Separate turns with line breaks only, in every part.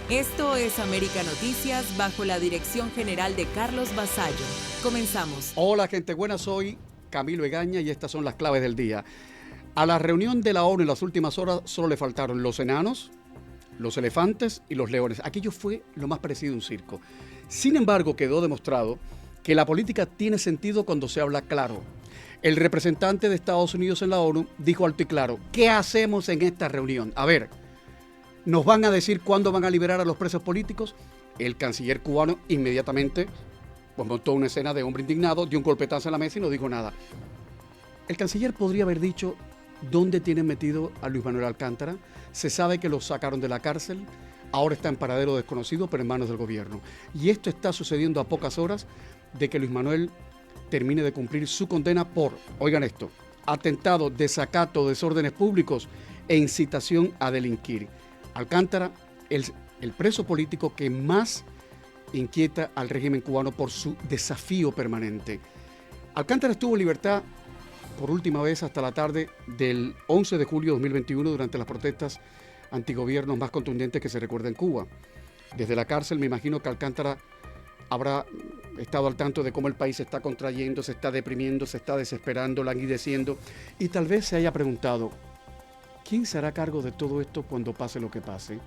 Esto es América Noticias bajo la dirección general de Carlos Basallo. Comenzamos.
Hola gente buena, soy Camilo Egaña y estas son las claves del día. A la reunión de la ONU en las últimas horas solo le faltaron los enanos, los elefantes y los leones. Aquello fue lo más parecido a un circo. Sin embargo, quedó demostrado que la política tiene sentido cuando se habla claro. El representante de Estados Unidos en la ONU dijo alto y claro: ¿qué hacemos en esta reunión? A ver, ¿nos van a decir cuándo van a liberar a los presos políticos? El canciller cubano inmediatamente montó una escena de hombre indignado, dio un golpetazo en la mesa y no dijo nada. El canciller podría haber dicho dónde tienen metido a Luis Manuel Alcántara. Se sabe que lo sacaron de la cárcel, ahora está en paradero desconocido, pero en manos del gobierno. Y esto está sucediendo a pocas horas de que Luis Manuel termine de cumplir su condena por, oigan esto, atentado, desacato, desórdenes públicos e incitación a delinquir. Alcántara, el preso político que más inquieta al régimen cubano por su desafío permanente. Alcántara estuvo en libertad por última vez hasta la tarde del 11 de julio de 2021 durante las protestas antigobiernos más contundentes que se recuerda en Cuba. Desde la cárcel me imagino que Alcántara habrá estado al tanto de cómo el país se está contrayendo, se está deprimiendo, se está desesperando, languideciendo, y tal vez se haya preguntado: ¿quién se hará cargo de todo esto cuando pase lo que pase?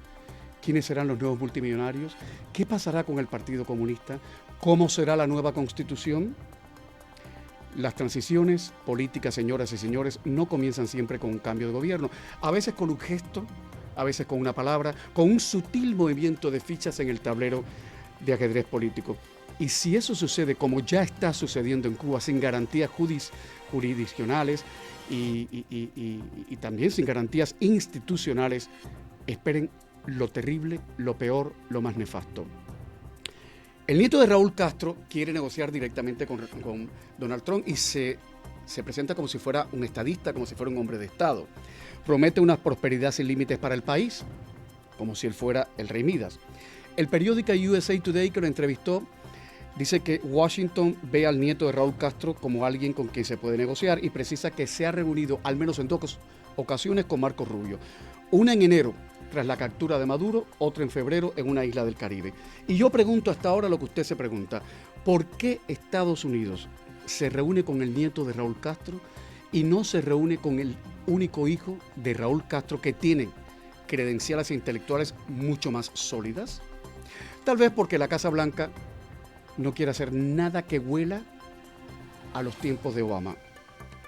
¿Quiénes serán los nuevos multimillonarios? ¿Qué pasará con el Partido Comunista? ¿Cómo será la nueva Constitución? Las transiciones políticas, señoras y señores, no comienzan siempre con un cambio de gobierno. A veces con un gesto, a veces con una palabra, con un sutil movimiento de fichas en el tablero de ajedrez político. Y si eso sucede, como ya está sucediendo en Cuba, sin garantías jurisdiccionales y también sin garantías institucionales, esperen lo terrible, lo peor, lo más nefasto. El nieto de Raúl Castro quiere negociar directamente con Donald Trump y se presenta como si fuera un estadista, como si fuera un hombre de Estado. Promete una prosperidad sin límites para el país, como si él fuera el rey Midas. El periódico USA Today, que lo entrevistó, dice que Washington ve al nieto de Raúl Castro como alguien con quien se puede negociar y precisa que se ha reunido al menos en 2 ocasiones con Marco Rubio. Una en enero, tras la captura de Maduro, otra en febrero en una isla del Caribe. Y yo pregunto hasta ahora lo que usted se pregunta: ¿por qué Estados Unidos se reúne con el nieto de Raúl Castro y no se reúne con el único hijo de Raúl Castro que tiene credenciales intelectuales mucho más sólidas? Tal vez porque la Casa Blanca no quiere hacer nada que huela a los tiempos de Obama.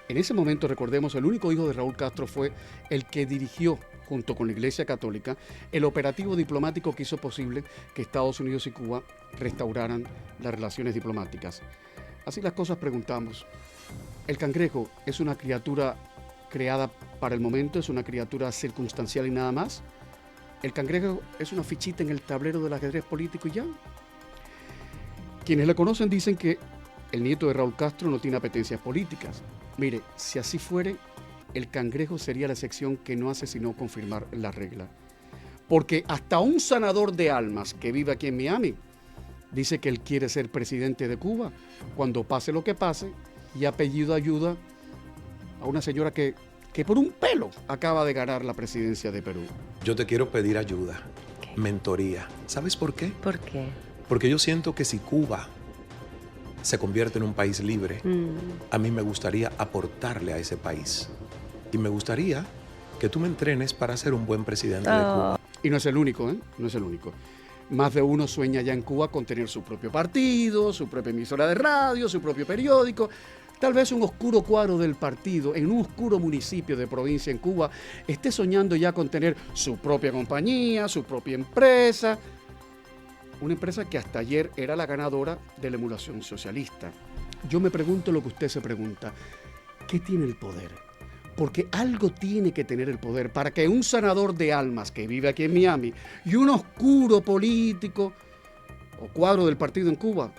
En ese momento, recordemos, el único hijo de Raúl Castro fue el que dirigió, junto con la Iglesia Católica, el operativo diplomático que hizo posible que Estados Unidos y Cuba restauraran las relaciones diplomáticas. Así las cosas, preguntamos: ¿el cangrejo es una criatura creada para el momento, es una criatura circunstancial y nada más? ¿El cangrejo es una fichita en el tablero del ajedrez político y ya? Quienes le conocen dicen que el nieto de Raúl Castro no tiene apetencias políticas. Mire, si así fuere, el cangrejo sería la excepción que no hace sino confirmar la regla. Porque hasta un sanador de almas que vive aquí en Miami dice que él quiere ser presidente de Cuba cuando pase lo que pase, y ha pedido ayuda a una señora que por un pelo acaba de ganar la presidencia de Perú.
Yo te quiero pedir ayuda, mentoría. ¿Sabes por qué?
¿Por qué?
Porque yo siento que si Cuba se convierte en un país libre, a mí me gustaría aportarle a ese país. Y me gustaría que tú me entrenes para ser un buen presidente de Cuba.
Y no es el único, ¿eh? No es el único. Más de uno sueña ya en Cuba con tener su propio partido, su propia emisora de radio, su propio periódico. Tal vez un oscuro cuadro del partido en un oscuro municipio de provincia en Cuba esté soñando ya con tener su propia compañía, su propia empresa. Una empresa que hasta ayer era la ganadora de la emulación socialista. Yo me pregunto lo que usted se pregunta: ¿qué tiene el poder? Porque algo tiene que tener el poder para que un sanador de almas que vive aquí en Miami y un oscuro político o cuadro del partido en Cuba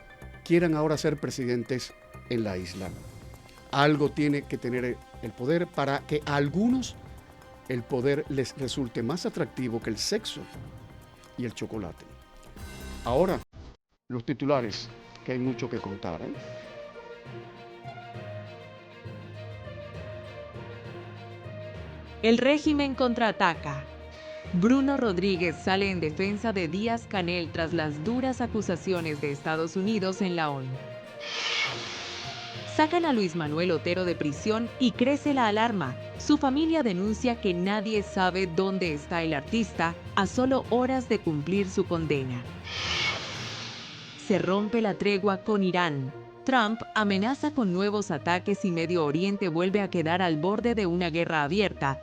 quieran ahora ser presidentes en la isla. Algo tiene que tener el poder para que a algunos el poder les resulte más atractivo que el sexo y el chocolate. Ahora, los titulares, que hay mucho que contar, ¿eh?
El régimen contraataca. Bruno Rodríguez sale en defensa de Díaz-Canel tras las duras acusaciones de Estados Unidos en la ONU. Sacan a Luis Manuel Otero de prisión y crece la alarma. Su familia denuncia que nadie sabe dónde está el artista a solo horas de cumplir su condena. Se rompe la tregua con Irán. Trump amenaza con nuevos ataques y Medio Oriente vuelve a quedar al borde de una guerra abierta.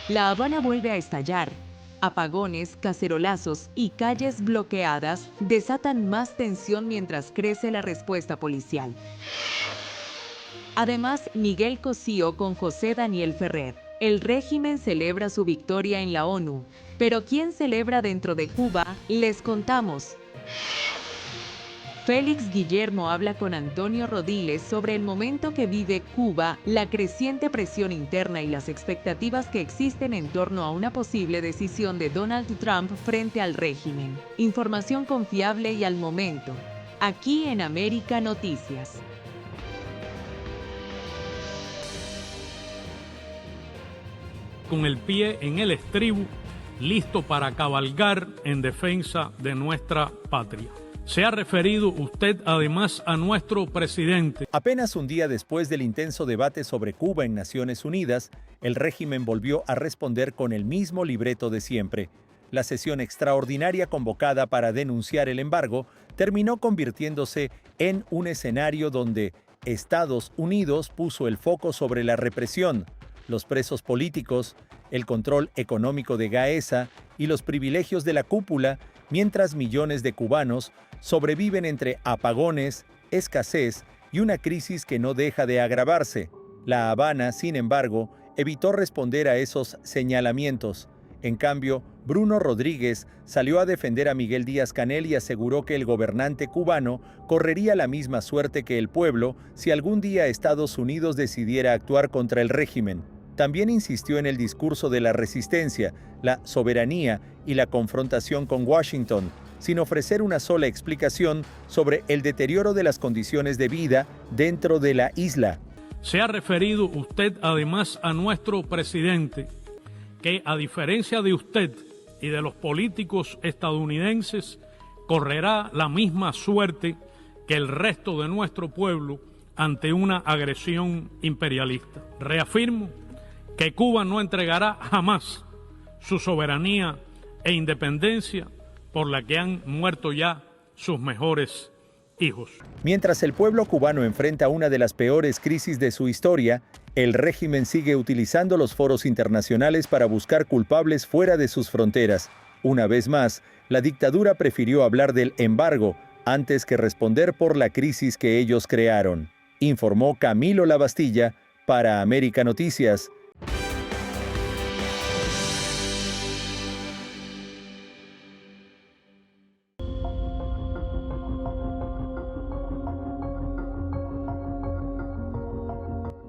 La Habana vuelve a estallar. Apagones, cacerolazos y calles bloqueadas desatan más tensión mientras crece la respuesta policial. Además, Miguel Cosío con José Daniel Ferrer. El régimen celebra su victoria en la ONU. Pero ¿quién celebra dentro de Cuba? Les contamos. Félix Guillermo habla con Antonio Rodiles sobre el momento que vive Cuba, la creciente presión interna y las expectativas que existen en torno a una posible decisión de Donald Trump frente al régimen. Información confiable y al momento. Aquí en América Noticias.
Con el pie en el estribo, listo para cabalgar en defensa de nuestra patria. ¿Se ha referido usted además a nuestro presidente?
Apenas un día después del intenso debate sobre Cuba en Naciones Unidas, el régimen volvió a responder con el mismo libreto de siempre. La sesión extraordinaria convocada para denunciar el embargo terminó convirtiéndose en un escenario donde Estados Unidos puso el foco sobre la represión, los presos políticos, el control económico de Gaesa y los privilegios de la cúpula, mientras millones de cubanos sobreviven entre apagones, escasez y una crisis que no deja de agravarse. La Habana, sin embargo, evitó responder a esos señalamientos. En cambio, Bruno Rodríguez salió a defender a Miguel Díaz-Canel y aseguró que el gobernante cubano correría la misma suerte que el pueblo si algún día Estados Unidos decidiera actuar contra el régimen. También insistió en el discurso de la resistencia, la soberanía y la confrontación con Washington, sin ofrecer una sola explicación sobre el deterioro de las condiciones de vida dentro de la isla.
¿Se ha referido usted además a nuestro presidente, que a diferencia de usted y de los políticos estadounidenses, correrá la misma suerte que el resto de nuestro pueblo ante una agresión imperialista? Reafirmo que Cuba no entregará jamás su soberanía e independencia por la que han muerto ya sus mejores hijos.
Mientras el pueblo cubano enfrenta una de las peores crisis de su historia, el régimen sigue utilizando los foros internacionales para buscar culpables fuera de sus fronteras. Una vez más, la dictadura prefirió hablar del embargo antes que responder por la crisis que ellos crearon. Informó Camilo Lavastilla para América Noticias.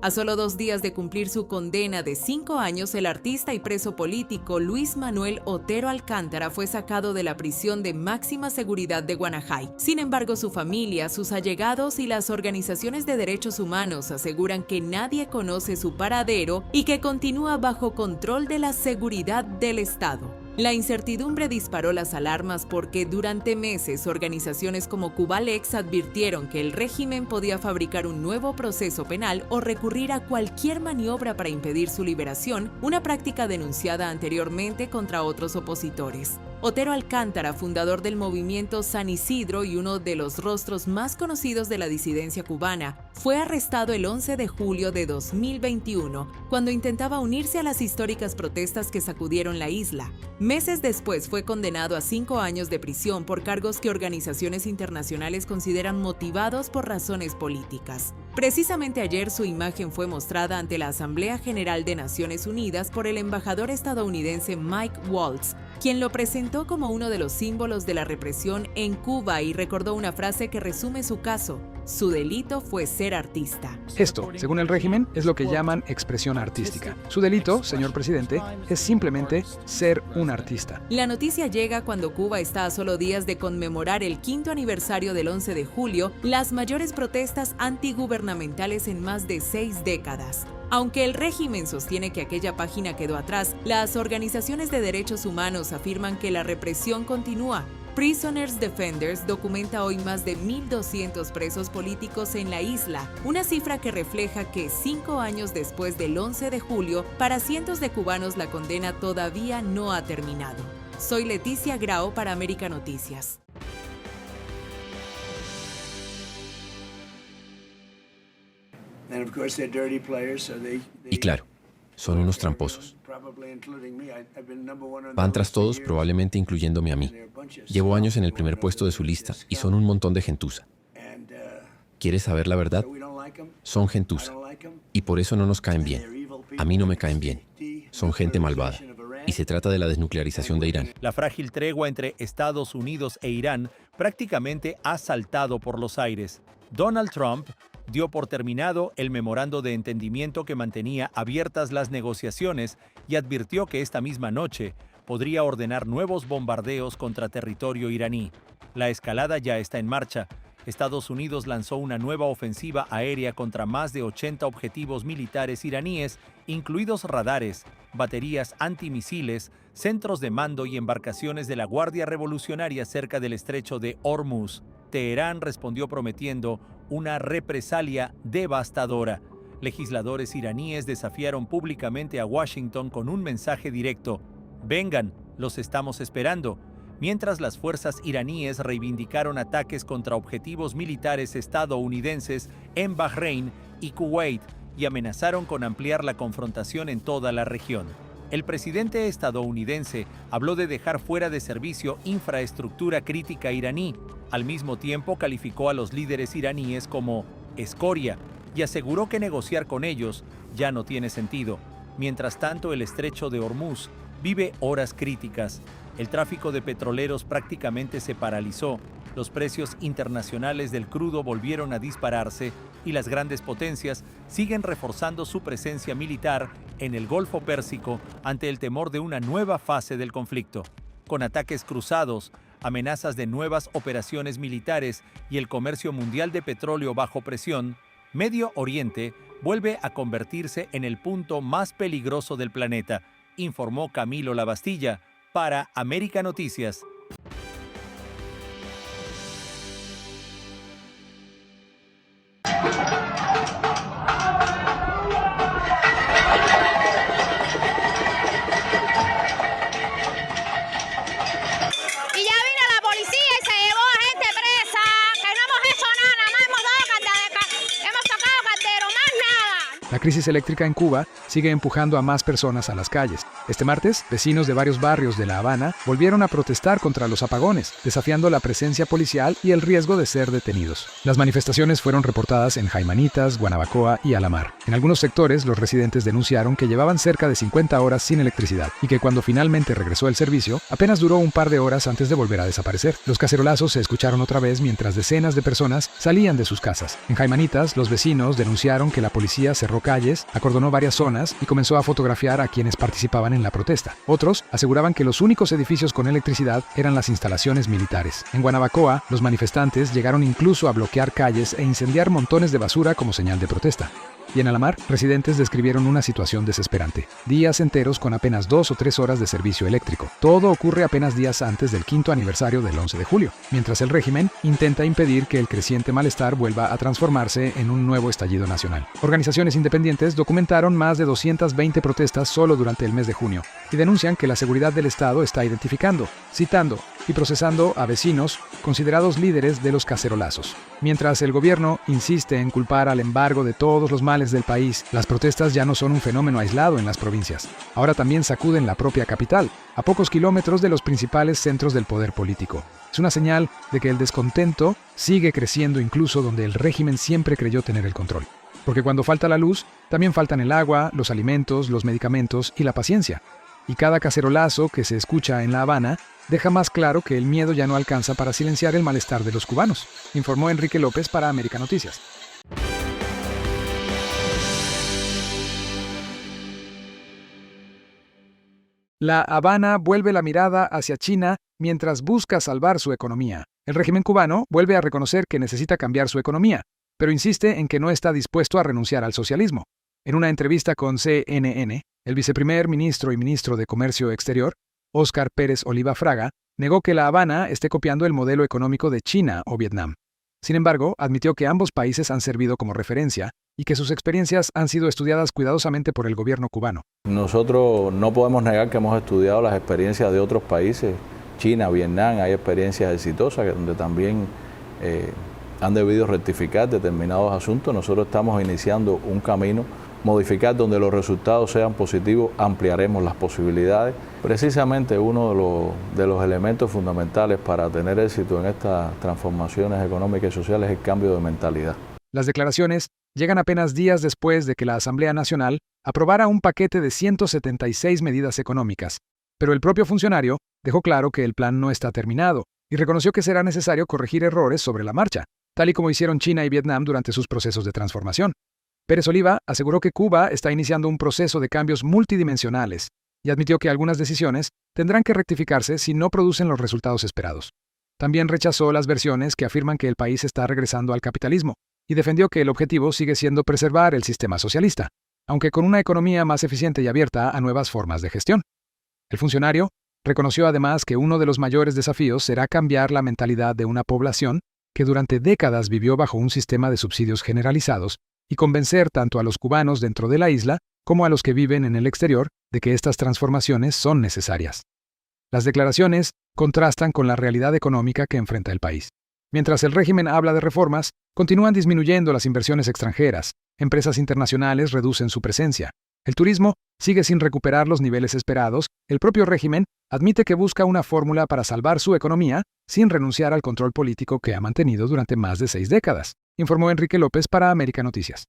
A solo 2 días de cumplir su condena de 5 años, el artista y preso político Luis Manuel Otero Alcántara fue sacado de la prisión de máxima seguridad de Guanajay. Sin embargo, su familia, sus allegados y las organizaciones de derechos humanos aseguran que nadie conoce su paradero y que continúa bajo control de la seguridad del Estado. La incertidumbre disparó las alarmas porque durante meses organizaciones como Cubalex advirtieron que el régimen podía fabricar un nuevo proceso penal o recurrir a cualquier maniobra para impedir su liberación, una práctica denunciada anteriormente contra otros opositores. Otero Alcántara, fundador del movimiento San Isidro y uno de los rostros más conocidos de la disidencia cubana, fue arrestado el 11 de julio de 2021, cuando intentaba unirse a las históricas protestas que sacudieron la isla. Meses después fue condenado a 5 años de prisión por cargos que organizaciones internacionales consideran motivados por razones políticas. Precisamente ayer su imagen fue mostrada ante la Asamblea General de Naciones Unidas por el embajador estadounidense Mike Waltz, quien lo presentó como uno de los símbolos de la represión en Cuba y recordó una frase que resume su caso: su delito fue ser artista.
Esto, según el régimen, es lo que llaman expresión artística. Su delito, señor presidente, es simplemente ser un artista.
La noticia llega cuando Cuba está a solo días de conmemorar el 5º aniversario del 11 de julio, las mayores protestas antigubernamentales en más de 6 décadas. Aunque el régimen sostiene que aquella página quedó atrás, las organizaciones de derechos humanos afirman que la represión continúa. Prisoners Defenders documenta hoy más de 1.200 presos políticos en la isla, una cifra que refleja que 5 años después del 11 de julio, para cientos de cubanos la condena todavía no ha terminado. Soy Leticia Grau para América Noticias.
Y claro, son unos tramposos. Van tras todos, probablemente incluyéndome a mí. Llevo años en el primer puesto de su lista y son un montón de gentuza. ¿Quieres saber la verdad? Son gentuza. Y por eso no nos caen bien. A mí no me caen bien. Son gente malvada. Y se trata de la desnuclearización de Irán.
La frágil tregua entre Estados Unidos e Irán prácticamente ha saltado por los aires. Donald Trump dio por terminado el memorando de entendimiento que mantenía abiertas las negociaciones y advirtió que esta misma noche podría ordenar nuevos bombardeos contra territorio iraní. La escalada ya está en marcha. Estados Unidos lanzó una nueva ofensiva aérea contra más de 80 objetivos militares iraníes, incluidos radares, baterías antimisiles, centros de mando y embarcaciones de la Guardia Revolucionaria cerca del estrecho de Hormuz. Teherán respondió prometiendo una represalia devastadora. Legisladores iraníes desafiaron públicamente a Washington con un mensaje directo: «Vengan, los estamos esperando», mientras las fuerzas iraníes reivindicaron ataques contra objetivos militares estadounidenses en Bahrein y Kuwait y amenazaron con ampliar la confrontación en toda la región. El presidente estadounidense habló de dejar fuera de servicio infraestructura crítica iraní. Al mismo tiempo calificó a los líderes iraníes como escoria y aseguró que negociar con ellos ya no tiene sentido. Mientras tanto, el estrecho de Hormuz vive horas críticas. El tráfico de petroleros prácticamente se paralizó, los precios internacionales del crudo volvieron a dispararse y las grandes potencias siguen reforzando su presencia militar en el Golfo Pérsico ante el temor de una nueva fase del conflicto. Con ataques cruzados, amenazas de nuevas operaciones militares y el comercio mundial de petróleo bajo presión, Medio Oriente vuelve a convertirse en el punto más peligroso del planeta, informó Camilo Lavastilla para América Noticias.
La crisis eléctrica en Cuba sigue empujando a más personas a las calles. Este martes, vecinos de varios barrios de La Habana volvieron a protestar contra los apagones, desafiando la presencia policial y el riesgo de ser detenidos. Las manifestaciones fueron reportadas en Jaimanitas, Guanabacoa y Alamar. En algunos sectores, los residentes denunciaron que llevaban cerca de 50 horas sin electricidad y que cuando finalmente regresó el servicio, apenas duró un par de horas antes de volver a desaparecer. Los cacerolazos se escucharon otra vez mientras decenas de personas salían de sus casas. En Jaimanitas, los vecinos denunciaron que la policía cerró calles, acordonó varias zonas y comenzó a fotografiar a quienes participaban en la protesta. Otros aseguraban que los únicos edificios con electricidad eran las instalaciones militares. En Guanabacoa, los manifestantes llegaron incluso a bloquear calles e incendiar montones de basura como señal de protesta. Y en Alamar, residentes describieron una situación desesperante. Días enteros con apenas 2 o 3 horas de servicio eléctrico. Todo ocurre apenas días antes del 5º aniversario del 11 de julio, mientras el régimen intenta impedir que el creciente malestar vuelva a transformarse en un nuevo estallido nacional. Organizaciones independientes documentaron más de 220 protestas solo durante el mes de junio y denuncian que la seguridad del Estado está identificando, citando y procesando a vecinos considerados líderes de los cacerolazos. Mientras el gobierno insiste en culpar al embargo de todos los males del país, las protestas ya no son un fenómeno aislado en las provincias. Ahora también sacuden la propia capital, a pocos kilómetros de los principales centros del poder político. Es una señal de que el descontento sigue creciendo incluso donde el régimen siempre creyó tener el control. Porque cuando falta la luz, también faltan el agua, los alimentos, los medicamentos y la paciencia. Y cada cacerolazo que se escucha en La Habana deja más claro que el miedo ya no alcanza para silenciar el malestar de los cubanos, informó Enrique López para América Noticias. La Habana vuelve la mirada hacia China mientras busca salvar su economía. El régimen cubano vuelve a reconocer que necesita cambiar su economía, pero insiste en que no está dispuesto a renunciar al socialismo. En una entrevista con CNN, el viceprimer ministro y ministro de Comercio Exterior, Óscar Pérez Oliva Fraga, negó que La Habana esté copiando el modelo económico de China o Vietnam. Sin embargo, admitió que ambos países han servido como referencia y que sus experiencias han sido estudiadas cuidadosamente por el gobierno cubano.
Nosotros no podemos negar que hemos estudiado las experiencias de otros países, China, Vietnam, hay experiencias exitosas donde también han debido rectificar determinados asuntos. Nosotros estamos iniciando un camino, modificar donde los resultados sean positivos, ampliaremos las posibilidades. Precisamente uno de los elementos fundamentales para tener éxito en estas transformaciones económicas y sociales es el cambio de mentalidad.
Las declaraciones llegan apenas días después de que la Asamblea Nacional aprobara un paquete de 176 medidas económicas, pero el propio funcionario dejó claro que el plan no está terminado y reconoció que será necesario corregir errores sobre la marcha, tal y como hicieron China y Vietnam durante sus procesos de transformación. Pérez Oliva aseguró que Cuba está iniciando un proceso de cambios multidimensionales y admitió que algunas decisiones tendrán que rectificarse si no producen los resultados esperados. También rechazó las versiones que afirman que el país está regresando al capitalismo y defendió que el objetivo sigue siendo preservar el sistema socialista, aunque con una economía más eficiente y abierta a nuevas formas de gestión. El funcionario reconoció además que uno de los mayores desafíos será cambiar la mentalidad de una población que durante décadas vivió bajo un sistema de subsidios generalizados y convencer tanto a los cubanos dentro de la isla como a los que viven en el exterior de que estas transformaciones son necesarias. Las declaraciones contrastan con la realidad económica que enfrenta el país. Mientras el régimen habla de reformas, continúan disminuyendo las inversiones extranjeras, empresas internacionales reducen su presencia, el turismo sigue sin recuperar los niveles esperados, el propio régimen admite que busca una fórmula para salvar su economía sin renunciar al control político que ha mantenido durante más de 6 décadas, informó Enrique López para América Noticias.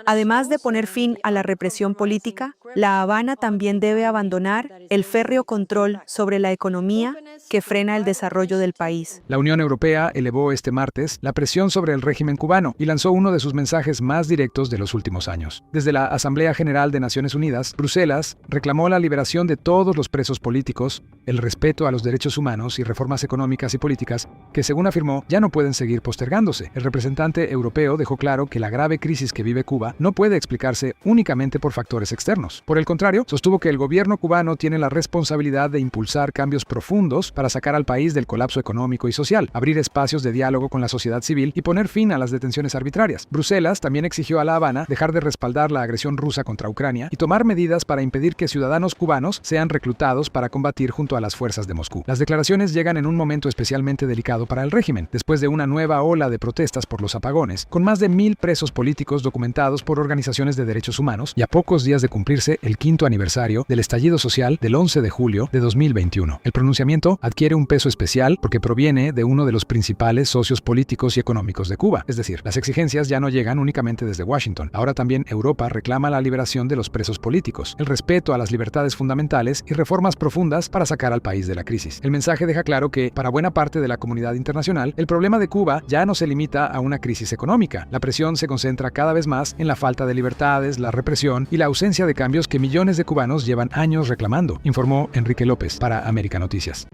Además de poner fin a la represión política, La Habana también debe abandonar el férreo control sobre la economía que frena el desarrollo del país.
La Unión Europea elevó este martes la presión sobre el régimen cubano y lanzó uno de sus mensajes más directos de los últimos años. Desde la Asamblea General de Naciones Unidas, Bruselas reclamó la liberación de todos los presos políticos, el respeto a los derechos humanos y reformas económicas y políticas que, según afirmó, ya no pueden seguir postergándose. El representante europeo dejó claro que la grave crisis que vive Cuba no puede explicarse únicamente por factores externos. Por el contrario, sostuvo que el gobierno cubano tiene la responsabilidad de impulsar cambios profundos para sacar al país del colapso económico y social, abrir espacios de diálogo con la sociedad civil y poner fin a las detenciones arbitrarias. Bruselas también exigió a La Habana dejar de respaldar la agresión rusa contra Ucrania y tomar medidas para impedir que ciudadanos cubanos sean reclutados para combatir junto a las fuerzas de Moscú. Las declaraciones llegan en un momento especialmente delicado para el régimen, después de una nueva ola de protestas por los apagones, con más de 1,000 presos políticos documentados por organizaciones de derechos humanos y a pocos días de cumplirse el 5º aniversario del estallido social del 11 de julio de 2021. El pronunciamiento adquiere un peso especial porque proviene de uno de los principales socios políticos y económicos de Cuba, es decir, las exigencias ya no llegan únicamente desde Washington. Ahora también Europa reclama la liberación de los presos políticos, el respeto a las libertades fundamentales y reformas profundas para sacar al país de la crisis. El mensaje deja claro que, para buena parte de la comunidad internacional, el problema de Cuba ya no se limita a una crisis económica. La presión se concentra cada vez más en la falta de libertades, la represión y la ausencia de cambios que millones de cubanos llevan años reclamando, informó Enrique López para América Noticias.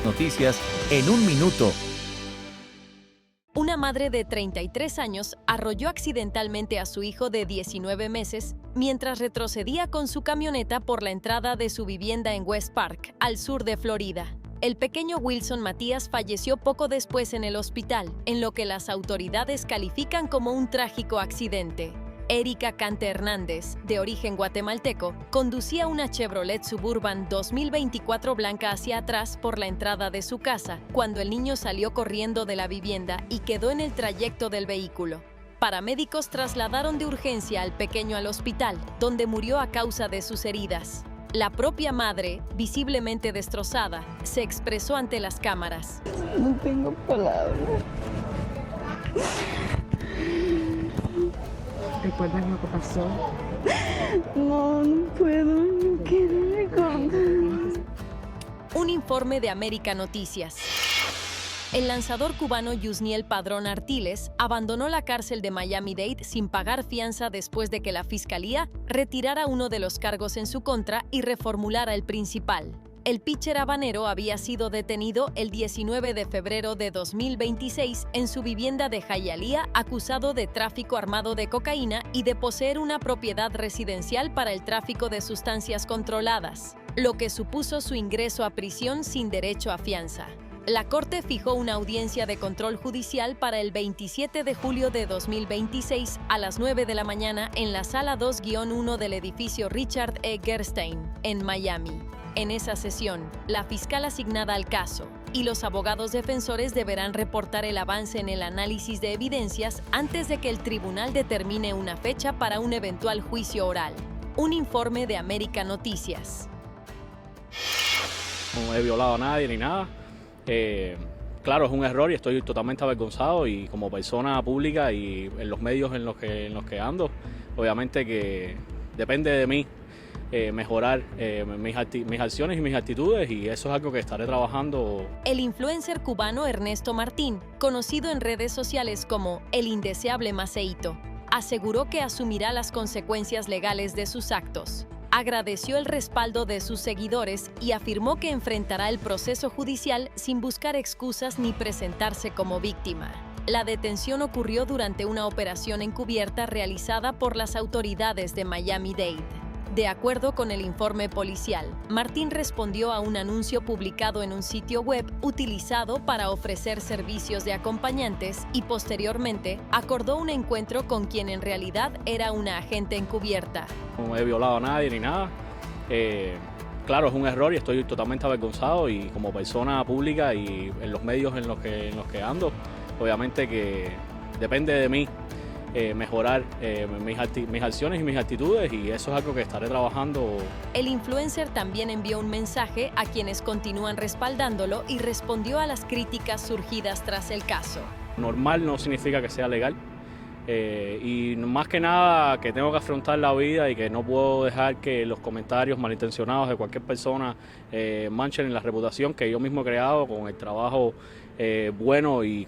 Noticias en un minuto.
Una madre de 33 años arrolló accidentalmente a su hijo de 19 meses mientras retrocedía con su camioneta por la entrada de su vivienda en West Park, al sur de Florida. El pequeño Wilson Matías falleció poco después en el hospital, en lo que las autoridades califican como un trágico accidente. Erika Cante Hernández, de origen guatemalteco, conducía una Chevrolet Suburban 2024 blanca hacia atrás por la entrada de su casa, cuando el niño salió corriendo de la vivienda y quedó en el trayecto del vehículo. Paramédicos trasladaron de urgencia al pequeño al hospital, donde murió a causa de sus heridas. La propia madre, visiblemente destrozada, se expresó ante las cámaras.
No tengo palabras. ¿Recuerdas lo que pasó? No puedo, no quiero recordar.
Un informe de América Noticias. El lanzador cubano Yusniel Padrón Artiles abandonó la cárcel de Miami-Dade sin pagar fianza después de que la fiscalía retirara uno de los cargos en su contra y reformulara el principal. El pitcher habanero había sido detenido el 19 de febrero de 2026 en su vivienda de Hialeah, acusado de tráfico armado de cocaína y de poseer una propiedad residencial para el tráfico de sustancias controladas, lo que supuso su ingreso a prisión sin derecho a fianza. La Corte fijó una audiencia de control judicial para el 27 de julio de 2026 a las 9 de la mañana en la Sala 2-1 del edificio Richard E. Gerstein, en Miami. En esa sesión, la fiscal asignada al caso y los abogados defensores deberán reportar el avance en el análisis de evidencias antes de que el tribunal determine una fecha para un eventual juicio oral. Un informe de América Noticias.
No he violado a nadie ni nada. Claro, es un error y estoy totalmente avergonzado, y como persona pública y en los medios en los que ando, obviamente que depende de mí mejorar mis acciones y mis actitudes, y eso es algo que estaré trabajando.
El influencer cubano Ernesto Martín, conocido en redes sociales como el indeseable Maceíto, aseguró que asumirá las consecuencias legales de sus actos. Agradeció el respaldo de sus seguidores y afirmó que enfrentará el proceso judicial sin buscar excusas ni presentarse como víctima. La detención ocurrió durante una operación encubierta realizada por las autoridades de Miami-Dade. De acuerdo con el informe policial, Martín respondió a un anuncio publicado en un sitio web utilizado para ofrecer servicios de acompañantes y posteriormente acordó un encuentro con quien en realidad era una agente encubierta.
No he violado a nadie ni nada. Claro, es un error y estoy totalmente avergonzado, y como persona pública y en los medios en los que ando, obviamente que depende de mí mejorar mis acciones y mis actitudes, y eso es algo que estaré trabajando.
El influencer también envió un mensaje a quienes continúan respaldándolo y respondió a las críticas surgidas tras el caso.
Normal no significa que sea legal, y más que nada que tengo que afrontar la vida y que no puedo dejar que los comentarios malintencionados de cualquier persona manchen la reputación que yo mismo he creado con el trabajo bueno y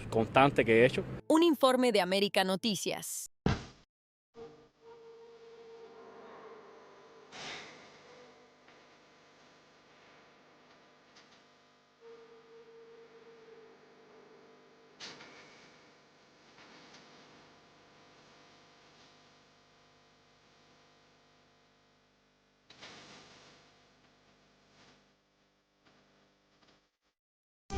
constante que he hecho.
Un informe de América Noticias.